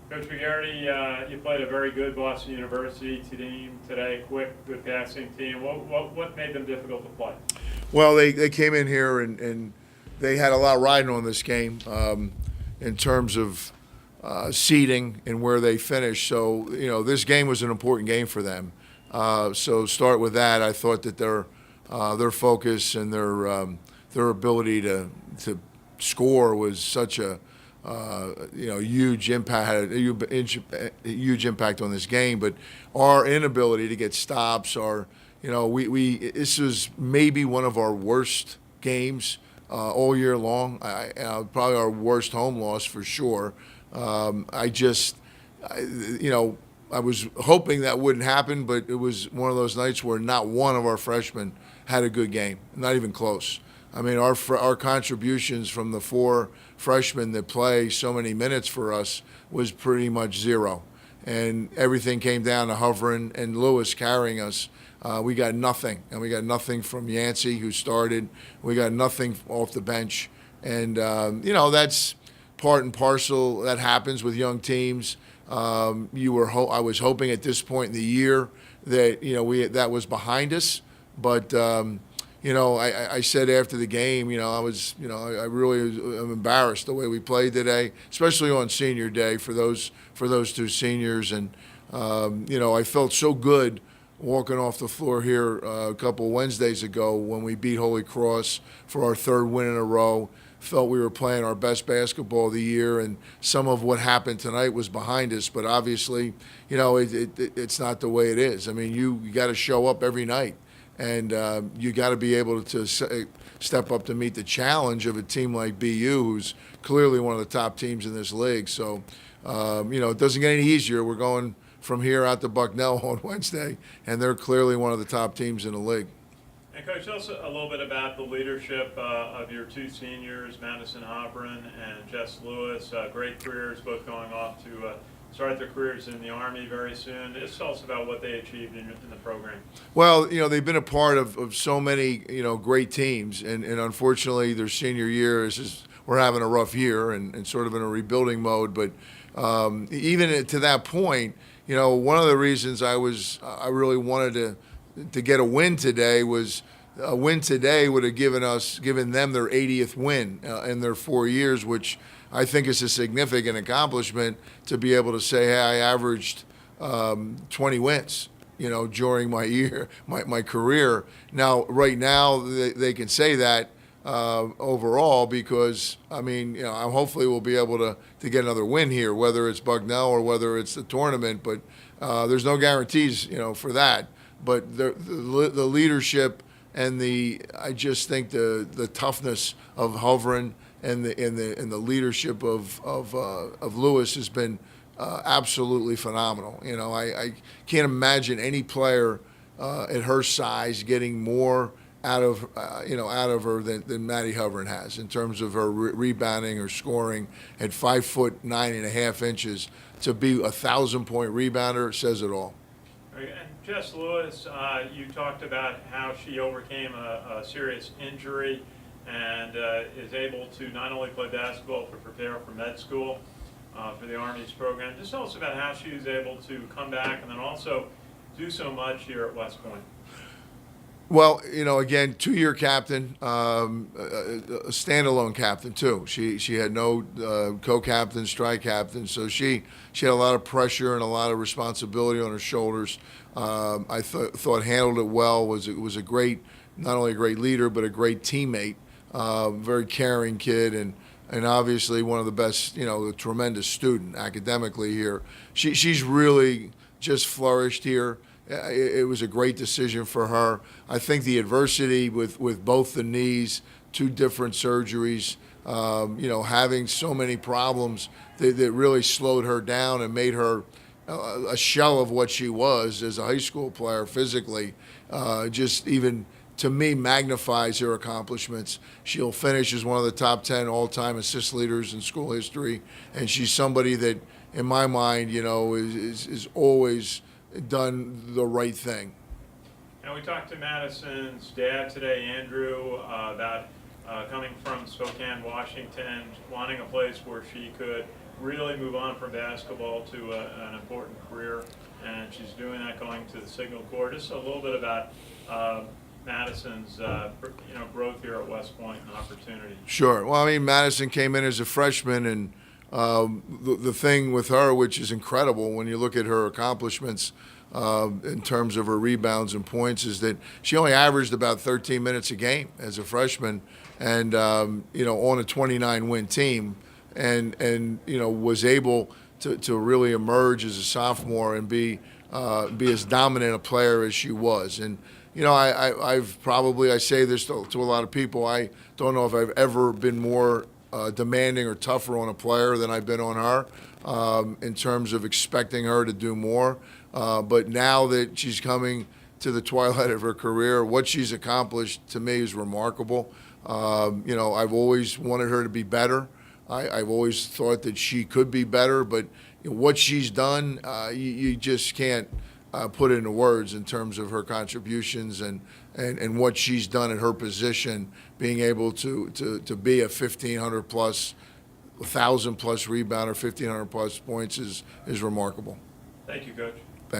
Coach Magarity, you played a very good Boston University team today, quick, good passing team. What made them difficult to play? Well, they came in here and they had a lot riding on this game in terms of seeding and where they finished. So, this game was an important game for them. So start with that. I thought that their focus and their ability to score was such a huge impact, had a huge impact on this game. But our inability to get stops, we this was maybe one of our worst games all year long. Probably our worst home loss for sure. I was hoping that wouldn't happen, but it was one of those nights where not one of our freshmen had a good game, not even close. I mean, our contributions from the four freshmen that play so many minutes for us was pretty much zero. And everything came down to Hovren and Lewis carrying us. We got nothing. And we got nothing from Yancey, who started. We got nothing off the bench. And, that's part and parcel. That happens with young teams. I was hoping at this point in the year that, that was behind us. But, I said after the game, I really am embarrassed the way we played today, especially on senior day for those two seniors. And, I felt so good walking off the floor here a couple Wednesdays ago when we beat Holy Cross for our third win in a row. Felt we were playing our best basketball of the year, and some of what happened tonight was behind us. But obviously, it's not the way it is. I mean, you got to show up every night. And you got to be able to step up to meet the challenge of a team like BU, who's clearly one of the top teams in this league. So, it doesn't get any easier. We're going from here out to Bucknell on Wednesday, and they're clearly one of the top teams in the league. And Coach, tell us a little bit about the leadership of your two seniors, Madison Hovren and Jess Lewis. Great careers, both going off to start their careers in the Army very soon. Just tell us about what they achieved in the program. Well, they've been a part of so many, great teams. And unfortunately, their senior year we're having a rough year and sort of in a rebuilding mode. But even to that point, one of the reasons I really wanted to get a win today was a win today would have given them their 80th win in their 4 years, which I think is a significant accomplishment to be able to say, hey, I averaged 20 wins, during my career. Now, right now, they can say that overall because, hopefully we'll be able to get another win here, whether it's Bucknell or whether it's the tournament. But there's no guarantees, for that. But the leadership and I just think the toughness of Hovren and the leadership of Lewis has been absolutely phenomenal. I can't imagine any player at her size getting more out of her than Maddie Hovren has in terms of her rebounding or scoring at 5'9.5" to be 1,000-point rebounder says it all. And Jess Lewis, you talked about how she overcame a serious injury and is able to not only play basketball but prepare for med school for the Army's program. Just tell us about how she was able to come back and then also do so much here at West Point. Well, again, 2-year captain, a standalone captain too. She had no co-captain, strike captain, so she had a lot of pressure and a lot of responsibility on her shoulders. I thought handled it well. Was a great, not only a great leader but a great teammate. Very caring kid and obviously one of the best. A tremendous student academically here. She's really just flourished here. It was a great decision for her. I think the adversity with both the knees, 2 different surgeries, having so many problems that really slowed her down and made her a shell of what she was as a high school player physically, just even to me magnifies her accomplishments. She'll finish as one of the top 10 all-time assist leaders in school history, and she's somebody that, in my mind, is always done the right thing. And we talked to Madison's dad today, Andrew, about coming from Spokane, Washington, wanting a place where she could really move on from basketball to an important career, and she's doing that going to the Signal Corps. Just a little bit about Madison's growth here at West Point and opportunity. Sure. Well, I mean, Madison came in as a freshman, and the thing with her, which is incredible when you look at her accomplishments in terms of her rebounds and points, is that she only averaged about 13 minutes a game as a freshman, and on a 29-win team, and was able to really emerge as a sophomore and be as dominant a player as she was. And I say this to a lot of people. I don't know if I've ever been more demanding or tougher on a player than I've been on her in terms of expecting her to do more. But now that she's coming to the twilight of her career, what she's accomplished to me is remarkable. I've always wanted her to be better. I've always thought that she could be better, but what she's done, you just can't put it into words in terms of her contributions and what she's done at her position, being able to be a 1,500 plus, 1,000 plus rebounder, 1,500 plus points is remarkable. Thank you, Coach.